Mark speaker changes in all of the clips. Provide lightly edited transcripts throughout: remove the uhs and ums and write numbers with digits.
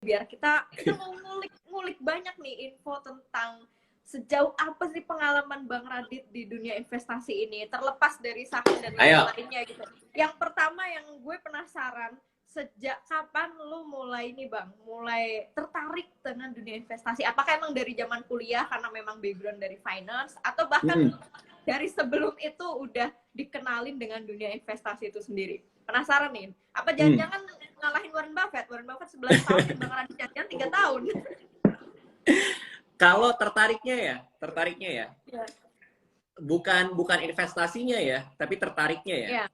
Speaker 1: biar kita mau ngulik banyak nih info tentang sejauh apa sih pengalaman Bang Radit di dunia investasi ini, terlepas dari saham dan lain-lainnya gitu. Yang pertama yang gue penasaran, sejak kapan lu mulai nih Bang, mulai tertarik dengan dunia investasi? Apakah emang dari zaman kuliah karena memang background dari finance, atau bahkan dari sebelum itu udah dikenalin dengan dunia investasi itu sendiri? Penasaran nih, apa jangan-jangan ngalahin Warren Buffett? Warren Buffett 11 tahun, yang Bang Radit jangan 3 tahun.
Speaker 2: Kalau tertariknya ya. Bukan investasinya ya, tapi tertariknya ya.
Speaker 1: Yeah.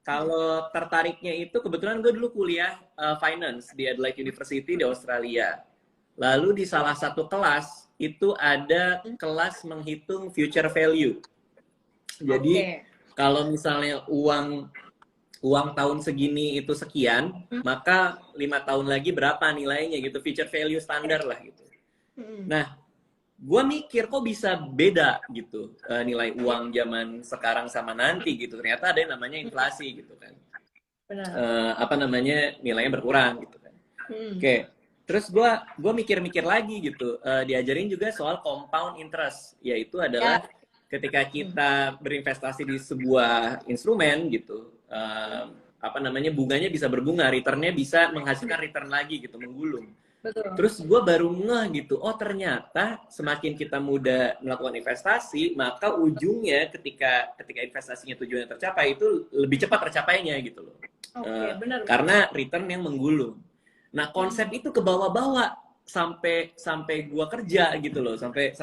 Speaker 2: Kalau tertariknya itu kebetulan gue dulu kuliah finance di Adelaide University di Australia. Lalu di salah satu kelas itu ada kelas menghitung future value. Jadi kalau misalnya uang tahun segini itu sekian, maka 5 tahun lagi berapa nilainya gitu, future value standar lah gitu. Nah, gue mikir kok bisa beda gitu nilai uang zaman sekarang sama nanti gitu. Ternyata ada yang namanya inflasi gitu kan. Nilainya berkurang gitu kan. Oke. Terus gue mikir-mikir lagi gitu. Diajarin juga soal compound interest, yaitu adalah ketika kita berinvestasi di sebuah instrumen gitu, bunganya bisa berbunga, returnnya bisa menghasilkan return lagi gitu, menggulung.
Speaker 1: Betul.
Speaker 2: Terus gue baru ngeh gitu, oh ternyata semakin kita muda melakukan investasi, maka ujungnya ketika investasinya tujuannya tercapai itu lebih cepat tercapainya gitu loh.
Speaker 1: Benar.
Speaker 2: Karena return yang menggulung. Nah konsep itu ke bawah-bawah sampai gue kerja gitu loh, sampai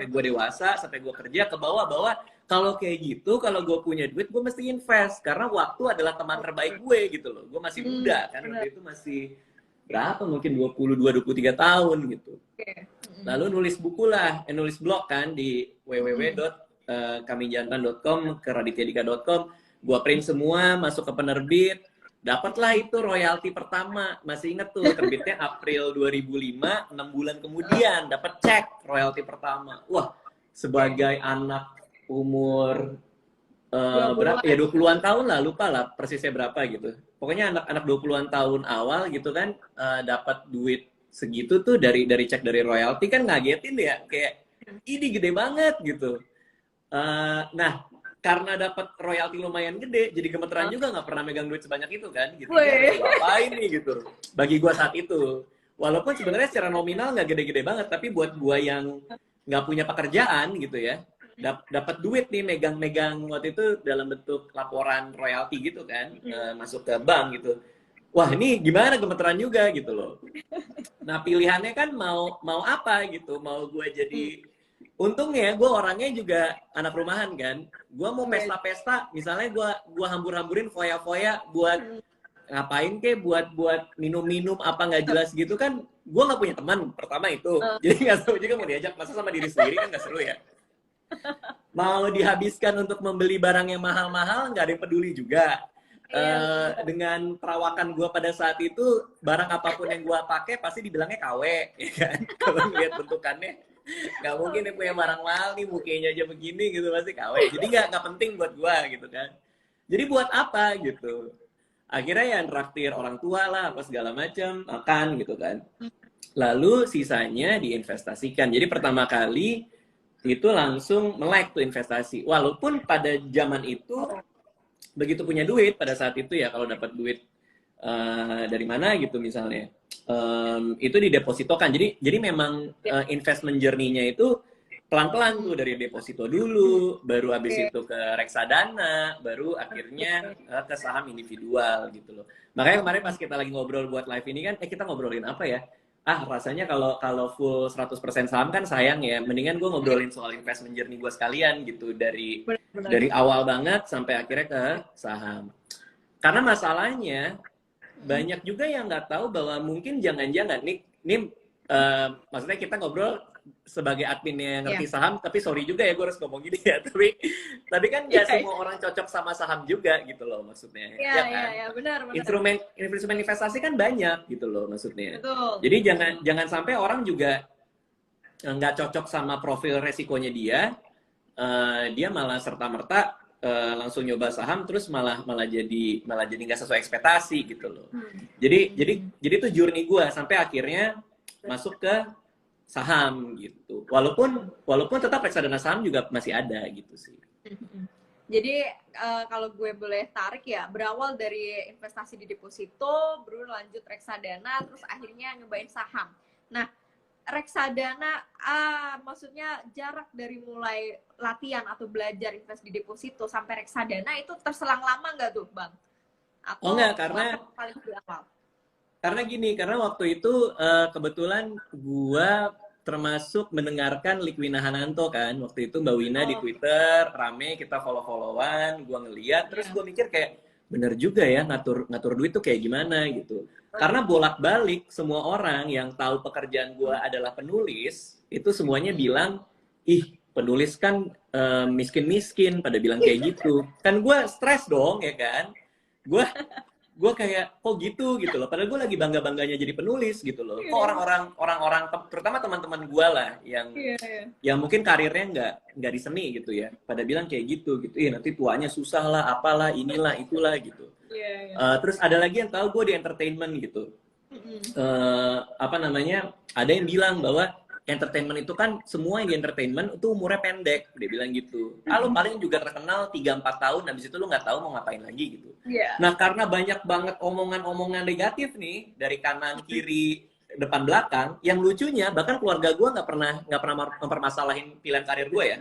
Speaker 2: gue dewasa, sampai gue kerja ke bawah-bawah. Kalau kayak gitu, kalau gue punya duit, gue mesti invest karena waktu adalah teman terbaik gue gitu loh. Gue masih muda kan, waktu itu masih berapa, mungkin 22-23 tahun gitu. Lalu nulis blog kan di www.kamijantan.com, ke radityaDika.com. Gua print semua, masuk ke penerbit, dapatlah itu royalti pertama. Masih inget tuh, terbitnya April 2005, 6 bulan kemudian dapat cek royalti pertama. Wah, sebagai anak umur berapa ya, 20-an tahun lah, lupa lah persisnya berapa gitu. Pokoknya anak-anak 20-an tahun awal gitu kan, dapat duit segitu tuh dari cek dari royalti kan, ngagetin ya, kayak ini gede banget gitu. Nah, karena dapat royalti lumayan gede, jadi gemeteran juga, nggak pernah megang duit sebanyak itu kan, gitu. Ngapain nih gitu, bagi gua saat itu. Walaupun sebenarnya secara nominal nggak gede-gede banget, tapi buat gua yang nggak punya pekerjaan gitu ya, dapat duit nih, megang waktu itu dalam bentuk laporan royalti gitu kan, masuk ke bank gitu. Wah, ini gimana, gemeteran juga gitu loh. Nah, pilihannya kan mau apa gitu, mau gue jadi, untungnya gue orangnya juga anak rumahan kan. Gue mau pesta-pesta, misalnya gue hambur-hamburin foya-foya buat ngapain kek, buat minum-minum apa nggak jelas gitu kan. Gue nggak punya teman, pertama itu. Jadi nggak tahu juga mau diajak, masa sama diri sendiri kan nggak seru ya. Mau dihabiskan untuk membeli barang yang mahal-mahal, nggak ada yang peduli juga. Dengan perawakan gue pada saat itu, barang apapun yang gue pakai pasti dibilangnya KW, ya kan? Kalau ngeliat bentukannya, nggak mungkin dia punya barang mahal nih, mukanya aja begini gitu, pasti KW. Jadi nggak penting buat gue gitu kan. Jadi buat apa gitu? Akhirnya ya traktir orang tua lah, apa segala macam, makan gitu kan. Lalu sisanya diinvestasikan. Jadi pertama kali itu langsung melek tuh investasi. Walaupun pada zaman itu begitu punya duit pada saat itu ya, kalau dapat duit dari mana gitu misalnya, itu didepositokan. Jadi memang investment journey-nya itu pelan-pelan tuh, dari deposito dulu, baru habis itu ke reksadana, baru akhirnya ke saham individual gitu loh. Makanya kemarin pas kita lagi ngobrol buat live ini kan, kita ngobrolin apa ya? Rasanya kalau full 100% saham kan sayang ya. Mendingan gue ngobrolin soal investment journey gue sekalian gitu, dari awal banget sampai akhirnya ke saham. Karena masalahnya banyak juga yang nggak tahu bahwa mungkin jangan-jangan nih maksudnya kita ngobrol sebagai admin yang ngerti saham, tapi sorry juga ya gue harus ngomong gini ya, tapi kan nggak semua orang cocok sama saham juga gitu loh, maksudnya.
Speaker 1: Iya, benar.
Speaker 2: Instrumen investasi kan banyak gitu loh, maksudnya.
Speaker 1: Betul.
Speaker 2: Jadi jangan sampai orang juga nggak cocok sama profil resikonya dia malah serta-merta langsung nyoba saham terus malah jadi nggak sesuai ekspektasi gitu loh. Jadi tuh journey gue sampai akhirnya masuk ke saham gitu. Walaupun tetap reksadana saham juga masih ada gitu sih.
Speaker 1: Jadi kalau gue boleh tarik ya, berawal dari investasi di deposito, berlanjut reksadana, terus akhirnya nyobain saham. Nah, reksadana, maksudnya jarak dari mulai latihan atau belajar invest di deposito sampai reksadana itu terselang lama nggak tuh, Bang? Atau
Speaker 2: enggak, karena
Speaker 1: paling di awal?
Speaker 2: Karena waktu itu kebetulan gua termasuk mendengarkan Likwina Hananto kan. Waktu itu Mbak Wina di Twitter rame, kita follow-followan, gua ngeliat terus gua mikir kayak bener juga ya ngatur duit tuh kayak gimana gitu. Karena bolak-balik semua orang yang tahu pekerjaan gua adalah penulis, itu semuanya bilang, "Ih, penulis kan miskin-miskin," pada bilang kayak gitu. Kan gua stres dong ya kan. Gue kayak kok gitu loh, padahal gue lagi bangga-bangganya jadi penulis gitu loh. Kok orang-orang terutama teman-teman gue lah yang mungkin karirnya nggak di seni gitu ya, pada bilang kayak gitu. Nanti tuanya susah lah, apalah, inilah itulah gitu. Terus ada lagi yang tahu gue di entertainment gitu. Ada yang bilang bahwa entertainment itu kan semua yang di entertainment itu umurnya pendek, dia bilang gitu. Lo paling juga terkenal 3-4 tahun, habis itu lo nggak tahu mau ngapain lagi gitu. Nah, karena banyak banget omongan-omongan negatif nih dari kanan kiri depan belakang, yang lucunya bahkan keluarga gue nggak pernah mempermasalahin pilihan karir gue ya.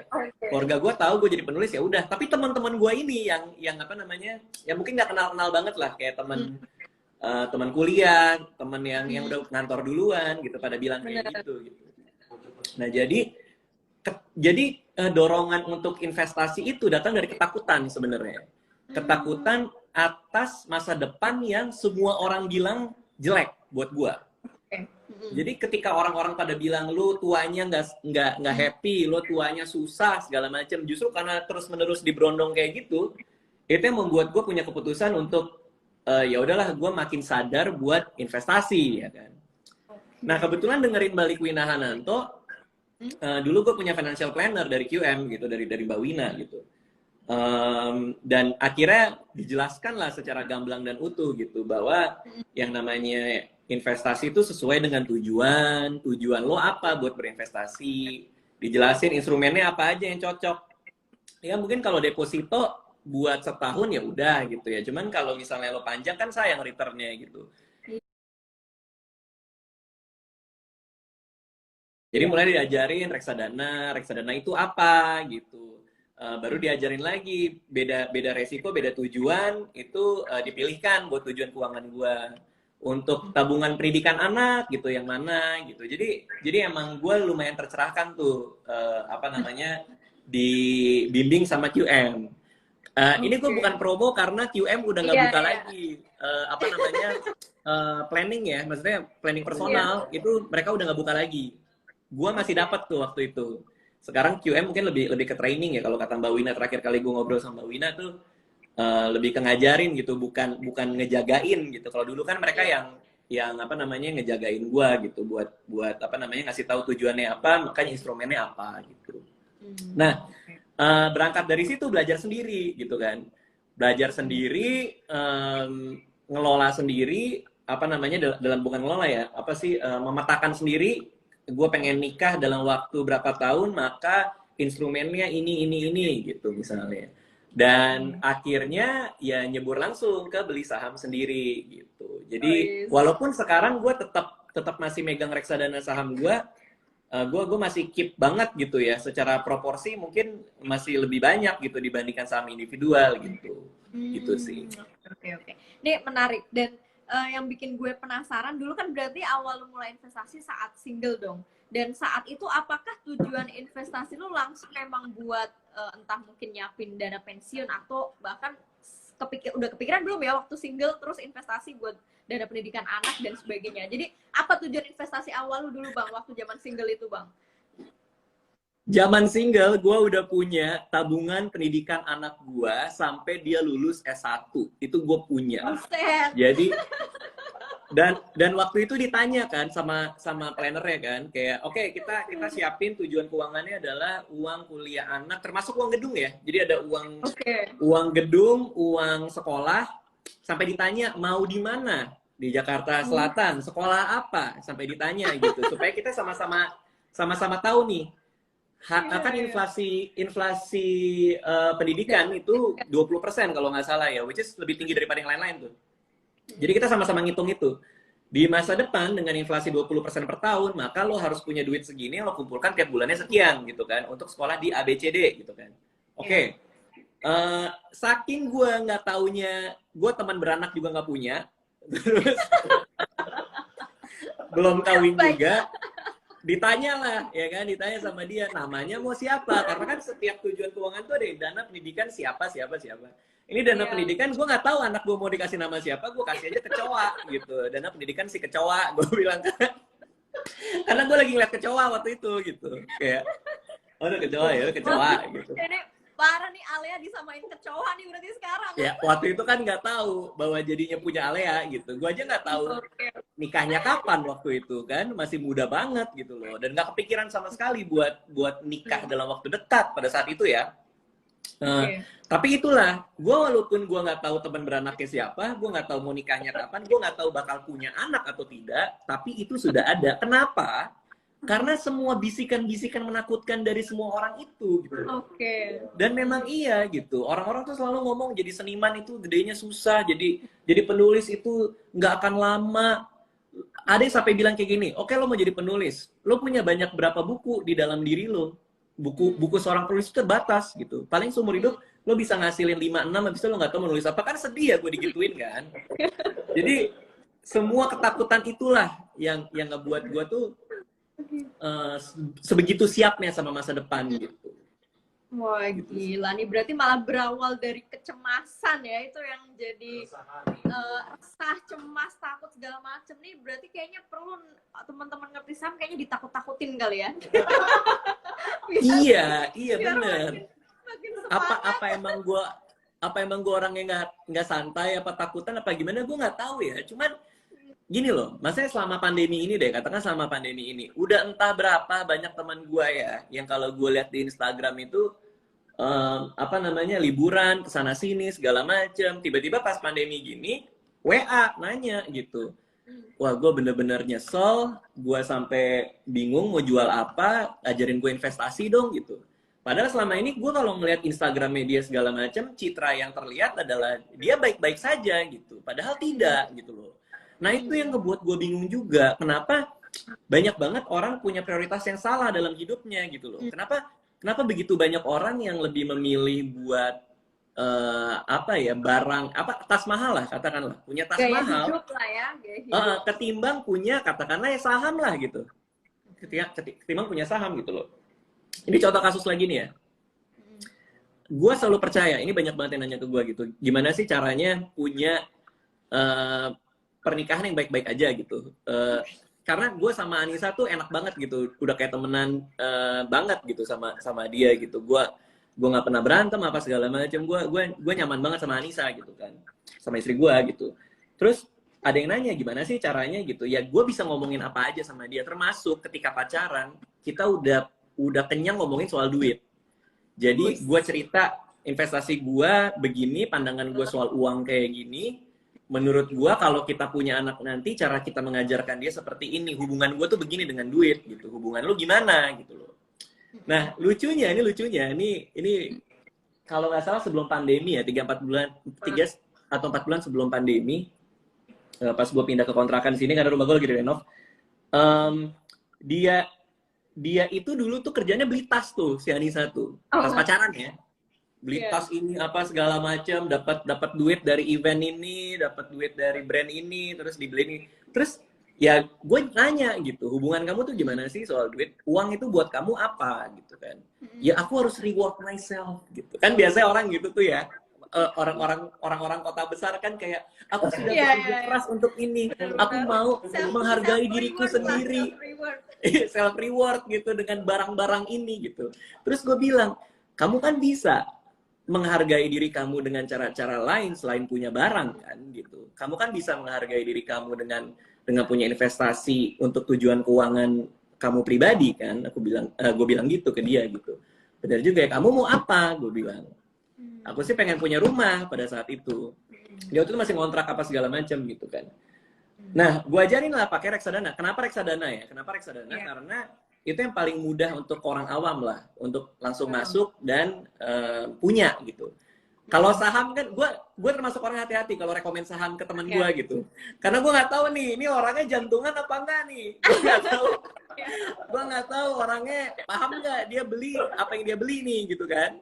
Speaker 2: Keluarga gue tahu gue jadi penulis ya udah, tapi teman-teman gue ini yang ya mungkin nggak kenal banget lah, kayak teman kuliah, teman yang udah ngantor duluan gitu, pada bilang kayak gitu. Nah, jadi dorongan untuk investasi itu datang dari ketakutan sebenarnya. Ketakutan atas masa depan yang semua orang bilang jelek buat gua. Jadi ketika orang-orang pada bilang lu tuanya nggak happy, lu tuanya susah segala macam, justru karena terus-menerus diberondong kayak gitu, itu yang membuat gua punya keputusan untuk ya udahlah, gua makin sadar buat investasi ya kan. Nah, kebetulan dengerin balik Wina Hananto, dulu gue punya financial planner dari QM gitu, dari Mbak Wina gitu, dan akhirnya dijelaskan lah secara gamblang dan utuh gitu bahwa yang namanya investasi itu sesuai dengan tujuan lo apa buat berinvestasi, dijelasin instrumennya apa aja yang cocok. Ya mungkin kalau deposito buat setahun ya udah gitu ya, cuman kalau misalnya lo panjang kan sayang returnnya gitu. Jadi mulai diajarin reksadana itu apa gitu. Baru diajarin lagi beda resiko, beda tujuan, itu dipilihkan buat tujuan keuangan gua. Untuk tabungan pendidikan anak gitu yang mana gitu. Jadi emang gua lumayan tercerahkan tuh dibimbing sama QM. Ini gue bukan promo karena QM udah nggak buka lagi planning ya, maksudnya planning personal itu mereka udah nggak buka lagi. Gue masih dapat tuh waktu itu. Sekarang QM mungkin lebih ke training ya, kalau kata Mbak Wina, terakhir kali gue ngobrol sama Mbak Wina tuh lebih ke ngajarin gitu, bukan ngejagain gitu. Kalau dulu kan mereka yang ngejagain gue gitu, buat ngasih tahu tujuannya apa, makanya instrumennya apa gitu. Nah, berangkat dari situ belajar sendiri gitu kan, ngelola sendiri dalam bukan ngelola ya, memetakan sendiri. Gue pengen nikah dalam waktu berapa tahun, maka instrumennya ini gitu misalnya. Dan akhirnya ya nyebur langsung ke beli saham sendiri gitu. Jadi walaupun sekarang gue tetap masih megang reksadana saham gue masih keep banget gitu ya. Secara proporsi mungkin masih lebih banyak gitu dibandingkan saham individual gitu. Gitu sih.
Speaker 1: Oke. Ini menarik, dan yang bikin gue penasaran, dulu kan berarti awal mulai investasi saat single dong. Dan saat itu apakah tujuan investasi lu langsung memang buat entah mungkin nyiapin dana pensiun, atau bahkan udah kepikiran belum ya waktu single terus investasi buat dana pendidikan anak dan sebagainya. Jadi apa tujuan investasi awal lu dulu Bang waktu zaman single itu Bang?
Speaker 2: Zaman single, gue udah punya tabungan pendidikan anak gue sampai dia lulus S1. Itu gue punya. Jadi Dan waktu itu ditanya kan sama plannernya kan, kayak oke, kita siapin tujuan keuangannya adalah uang kuliah anak termasuk uang gedung ya. Jadi ada uang gedung, uang sekolah, sampai ditanya mau di mana, di Jakarta Selatan, sekolah apa, sampai ditanya gitu, supaya kita sama-sama tahu nih. Kan inflasi pendidikan itu 20% kalau nggak salah ya, which is lebih tinggi daripada yang lain-lain tuh. Jadi kita sama-sama ngitung itu. Di masa depan dengan inflasi 20% per tahun, maka lo harus punya duit segini, lo kumpulkan tiap bulannya sekian gitu kan, untuk sekolah di ABCD gitu kan. Oke. Saking gue nggak taunya, gue teman beranak juga nggak punya, terus belum kawin juga, ditanya lah, ya kan, ditanya sama dia, namanya mau siapa? Karena kan setiap tujuan keuangan tuh ada dana pendidikan siapa. Ini dana pendidikan, gue nggak tahu anak gue mau dikasih nama siapa, gue kasih aja kecoa gitu. Dana pendidikan si kecoa, gue bilang kan. Karena gue lagi ngeliat kecoa waktu itu gitu. Kayak, oh udah kecoa ya, kecoa gitu.
Speaker 1: Jadi parah nih, Alea disamain kecoa nih berarti sekarang.
Speaker 2: Ya, waktu itu kan nggak tahu bahwa jadinya punya Alea gitu. Gue aja nggak tahu nikahnya kapan waktu itu kan, masih muda banget gitu loh. Dan nggak kepikiran sama sekali buat nikah dalam waktu dekat pada saat itu ya. Tapi itulah, gue walaupun gue nggak tahu teman beranaknya siapa, gue nggak tahu mau nikahnya kapan, gue nggak tahu bakal punya anak atau tidak, tapi itu sudah ada. Kenapa? Karena semua bisikan-bisikan menakutkan dari semua orang itu gitu. Dan memang iya gitu. Orang-orang tuh selalu ngomong jadi seniman itu gedenya susah, jadi penulis itu nggak akan lama. Ada yang sampai bilang kayak gini, oke, lo mau jadi penulis, lo punya banyak berapa buku di dalam diri lo? Buku seorang penulis itu terbatas gitu. Paling seumur hidup lo bisa ngasilin 5-6, habis itu lo nggak tahu menulis apa. Kan sedih ya gue digituin kan. Jadi semua ketakutan itulah yang ngebuat gue tuh sebegitu siapnya sama masa depan gitu.
Speaker 1: Wah gila nih, berarti malah berawal dari kecemasan ya, itu yang jadi resah, cemas, takut segala macem nih. Berarti kayaknya perlu teman-teman ngerti saham kayaknya ditakut-takutin kali ya.
Speaker 2: Iya bener. Apa emang gue orangnya nggak santai, apa takutan apa gimana, gue nggak tahu ya. Cuman gini loh, maksudnya selama pandemi ini deh, katakan selama pandemi ini, udah entah berapa banyak teman gue ya, yang kalau gue lihat di Instagram itu liburan kesana sini segala macem, tiba-tiba pas pandemi gini WA nanya gitu. Wah, gue bener-bener nyesel, gue sampai bingung mau jual apa, ajarin gue investasi dong gitu. Padahal selama ini gue kalau ngeliat Instagram media segala macam, citra yang terlihat adalah dia baik-baik saja gitu. Padahal tidak gitu loh. Nah itu yang ngebuat gue bingung juga. Kenapa banyak banget orang punya prioritas yang salah dalam hidupnya gitu loh. Kenapa begitu banyak orang yang lebih memilih buat barang tas mahal lah, katakanlah punya tas
Speaker 1: gaya
Speaker 2: mahal
Speaker 1: hidup lah ya,
Speaker 2: ketimbang punya katakanlah saham lah gitu. Ketimbang punya saham gitu loh. Ini contoh kasus lagi nih ya. Gue selalu percaya, ini banyak banget yang nanya ke gue gitu, gimana sih caranya punya pernikahan yang baik-baik aja gitu. Karena gue sama Anissa tuh enak banget gitu, udah kayak temenan banget gitu sama dia gitu. Gue nggak pernah berantem apa segala macam. Gue nyaman banget sama Anissa gitu kan, sama istri gue gitu. Terus ada yang nanya gimana sih caranya gitu. Ya gue bisa ngomongin apa aja sama dia, termasuk ketika pacaran kita udah kenyang ngomongin soal duit. Jadi gue cerita investasi gue begini, pandangan gue soal uang kayak gini. Menurut gue kalau kita punya anak nanti, cara kita mengajarkan dia seperti ini. Hubungan gue tuh begini dengan duit gitu. Hubungan lu gimana gitu loh. Nah lucunya ini kalau nggak salah sebelum pandemi ya, 3 atau 4 bulan sebelum pandemi, pas gue pindah ke kontrakan sini karena rumah gue lagi direnov, dia itu dulu tuh kerjanya beli tas tuh, si Anissa tuh, tas pacaran ya. Beli tas ini apa segala macam, dapat duit dari event ini, dapat duit dari brand ini, terus dibeli ini. Terus ya gue nanya gitu, hubungan kamu tuh gimana sih soal duit? Uang itu buat kamu apa gitu kan? Ya aku harus reward myself gitu. Kan biasanya orang gitu tuh ya. Orang-orang kota besar kan kayak aku sudah bekerja keras untuk ini. Aku mau menghargai diriku sendiri. Self reward gitu dengan barang-barang ini gitu. Terus gue bilang, kamu kan bisa menghargai diri kamu dengan cara-cara lain selain punya barang kan gitu. Kamu kan bisa menghargai diri kamu dengan punya investasi untuk tujuan keuangan kamu pribadi kan. Gue bilang gitu ke dia gitu. Benar juga ya, kamu mau apa? Gue bilang. Aku sih pengen punya rumah pada saat itu. Dia waktu itu masih ngontrak apa segala macam gitu kan. Nah, gue ajarin lah pakai reksadana. Kenapa reksadana ya? Kenapa reksadana? Karena itu yang paling mudah untuk orang awam lah, untuk langsung masuk dan punya gitu. Kalau saham kan, gue termasuk orang hati-hati kalau rekomend saham ke teman gue gitu. Karena gue nggak tahu nih, ini orangnya jantungan apa enggak nih? Gue nggak tahu. Gue nggak tahu orangnya paham nggak dia beli apa yang dia beli nih gitu kan.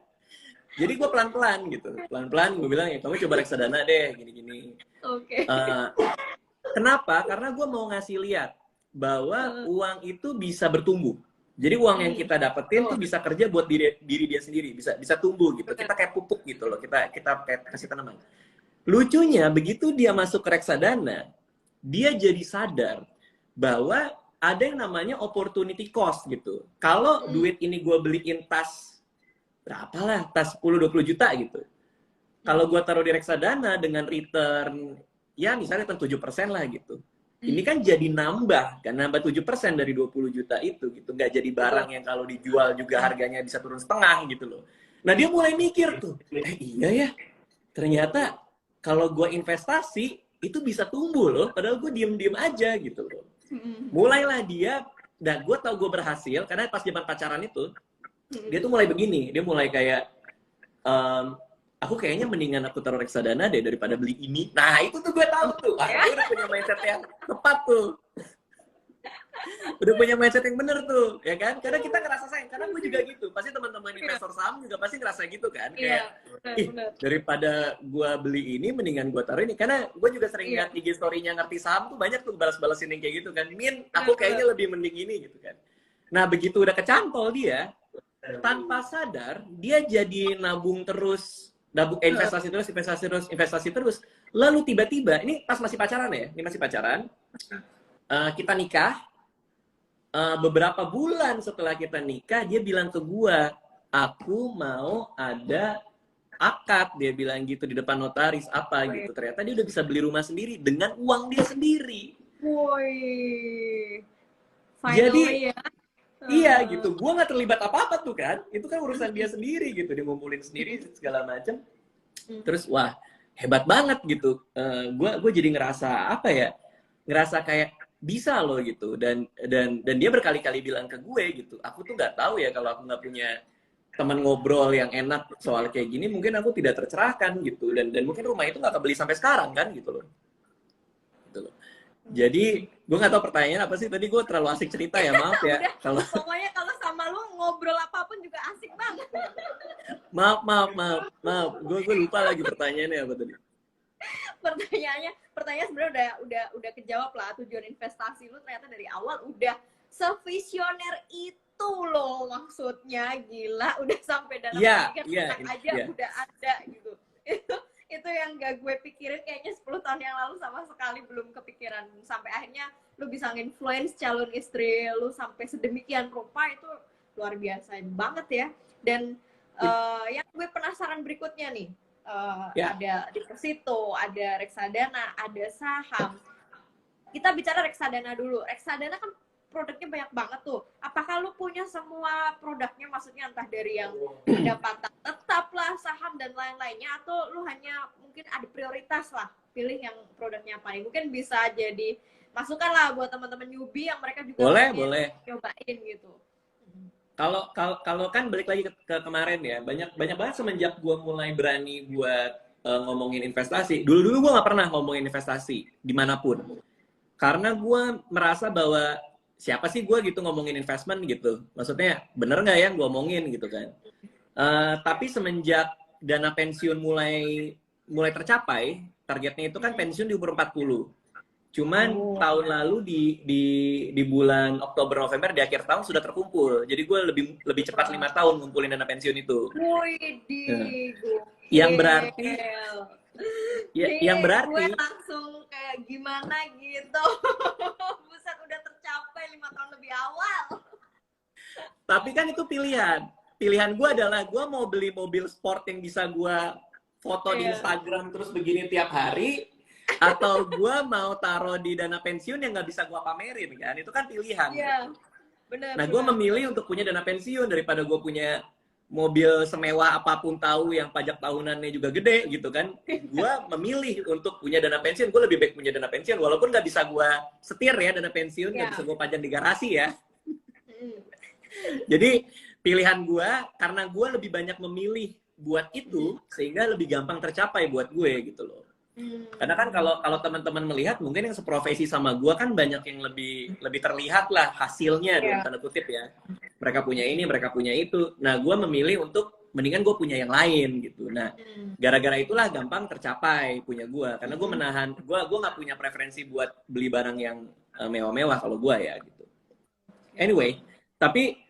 Speaker 2: Jadi gue pelan-pelan gitu, pelan-pelan gue bilang ya kamu coba reksadana deh, gini-gini.
Speaker 1: Oke.
Speaker 2: Kenapa? Karena gue mau ngasih lihat bahwa uang itu bisa bertumbuh. Jadi uang yang kita dapetin tuh bisa kerja buat diri dia sendiri, bisa tumbuh gitu. Kita kayak pupuk gitu loh, kita kayak kasih tanaman. Lucunya begitu dia masuk ke reksadana, dia jadi sadar bahwa ada yang namanya opportunity cost gitu. Kalau duit ini gue beliin tas berapa lah, tas 10-20 juta gitu. Kalau gue taruh di reksadana dengan return ya misalnya return 7% lah gitu. Ini kan jadi nambah, kan nambah 7% dari 20 juta itu gitu. Nggak jadi barang yang kalau dijual juga harganya bisa turun setengah gitu loh. Nah dia mulai mikir tuh, iya ya, ternyata kalau gue investasi itu bisa tumbuh loh, padahal gue diem-diem aja gitu loh. Mulailah dia, dan gue tau gue berhasil, karena pas zaman pacaran itu, dia tuh mulai begini, dia mulai kayak, aku kayaknya mendingan aku taruh reksadana deh daripada beli ini. Nah itu tuh gue tahu tuh, gue udah punya mindset yang tepat tuh. Udah punya mindset yang bener tuh, ya kan? Karena kita ngerasa sayang, karena gue juga gitu. Pasti teman-teman investor saham juga pasti ngerasa gitu kan? Kayak, daripada gue beli ini, mendingan gue taruh ini. Karena gue juga sering lihat IG story-nya ngerti saham tuh banyak tuh balas-balasin yang kayak gitu kan. Min, aku kayaknya lebih mending ini gitu kan. Nah begitu udah kecantol dia, tanpa sadar dia jadi nabung terus, investasi terus. Lalu tiba-tiba, ini pas masih pacaran ya, ini masih pacaran, kita nikah. Beberapa bulan setelah kita nikah, dia bilang ke gua, aku mau ada akad, dia bilang gitu di depan notaris apa gitu. Ternyata dia udah bisa beli rumah sendiri dengan uang dia sendiri.
Speaker 1: Woi.
Speaker 2: Jadi ya. Iya gitu, gua nggak terlibat apa-apa tuh kan, itu kan urusan dia sendiri gitu, dia ngumpulin sendiri segala macam. Terus wah hebat banget gitu, gua jadi ngerasa apa ya, ngerasa kayak bisa loh gitu, dan dia berkali-kali bilang ke gue gitu, aku tuh nggak tahu ya kalau aku nggak punya teman ngobrol yang enak soal kayak gini, mungkin aku tidak tercerahkan gitu, dan mungkin rumah itu nggak kebeli sampai sekarang kan gitu loh. Jadi gue nggak tahu pertanyaannya apa sih tadi, gue terlalu asik cerita ya, maaf ya.
Speaker 1: Kalau pokoknya kalau sama lu ngobrol apapun juga asik banget.
Speaker 2: maaf, gue lupa lagi pertanyaannya apa tadi.
Speaker 1: Pertanyaan sebenarnya udah kejawab lah. Tujuan investasi lu ternyata dari awal udah sevisioner itu loh, maksudnya gila, udah sampai dalam pikiran aja udah ada gitu. Itu yang gak gue pikirin kayaknya 10 tahun yang lalu sama sekali belum kepikiran, sampai akhirnya lu bisa nge-influence calon istri lu sampai sedemikian rupa, itu luar biasa banget ya. Dan yang gue penasaran berikutnya nih, ada deposito, ada reksadana, ada saham. Kita bicara reksadana dulu. Reksadana kan produknya banyak banget tuh. Apakah lu punya semua produknya, maksudnya entah dari yang pendapatan tetap lah, saham dan lain-lainnya, atau lu hanya mungkin ada prioritas lah, pilih yang produknya apa nih? Mungkin bisa jadi masukan lah buat teman-teman newbie yang mereka juga
Speaker 2: boleh
Speaker 1: nyobain gitu.
Speaker 2: Kalau kan balik lagi ke kemarin ya, banyak banget semenjak gue mulai berani buat ngomongin investasi. Dulu gue nggak pernah ngomongin investasi dimanapun, karena gue merasa bahwa siapa sih gue gitu ngomongin investment gitu, maksudnya bener nggak ya gue ngomongin gitu kan. Tapi semenjak dana pensiun mulai tercapai, targetnya itu kan pensiun di umur 40. Cuman tahun lalu di bulan Oktober November di akhir tahun sudah terkumpul. Jadi gue lebih cepat 5 tahun ngumpulin dana pensiun itu. Yang berarti yang berarti
Speaker 1: gue langsung kayak gimana gitu. Buset, udah tercapai 5 tahun lebih awal.
Speaker 2: Tapi kan itu pilihan pilihan gue adalah gue mau beli mobil sport yang bisa gue foto di Instagram terus begini tiap hari, atau gue mau taruh di dana pensiun yang nggak bisa gue pamerin kan. Itu kan pilihan.
Speaker 1: Benar.
Speaker 2: Nah, gue memilih untuk punya dana pensiun daripada gue punya mobil semewah apapun tahu yang pajak tahunannya juga gede gitu kan. Gue memilih untuk punya dana pensiun. Gue lebih baik punya dana pensiun walaupun nggak bisa gue setir ya dana pensiun, nggak bisa gue pajang di garasi ya. Jadi pilihan gue karena gue lebih banyak memilih buat itu sehingga lebih gampang tercapai buat gue gitu loh. Karena kan kalau teman-teman melihat mungkin yang seprofesi sama gue kan banyak yang lebih terlihat lah hasilnya dalam tanda kutip ya. Mereka punya ini, mereka punya itu. Nah, gue memilih untuk mendingan gue punya yang lain gitu. Nah, gara-gara itulah gampang tercapai punya gue. Karena gue menahan, gue nggak punya preferensi buat beli barang yang mewah-mewah kalau gue ya gitu. Anyway, tapi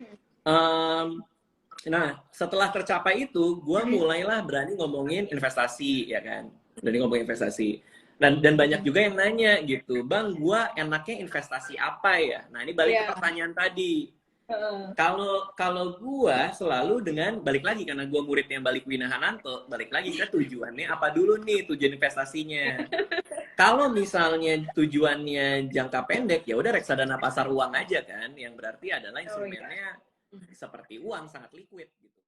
Speaker 2: nah setelah tercapai itu, gue mulailah berani ngomongin investasi ya kan. Berani ngomongin investasi. Dan banyak juga yang nanya gitu, Bang, gue enaknya investasi apa ya? Nah, ini balik ke pertanyaan tadi. Kalau gue selalu dengan balik lagi karena gue muridnya Balik Wina Hananto, balik lagi ke tujuannya apa dulu nih tujuan investasinya. Kalau misalnya tujuannya jangka pendek ya udah reksadana pasar uang aja kan, yang berarti adalah instrumennya seperti uang sangat liquid gitu.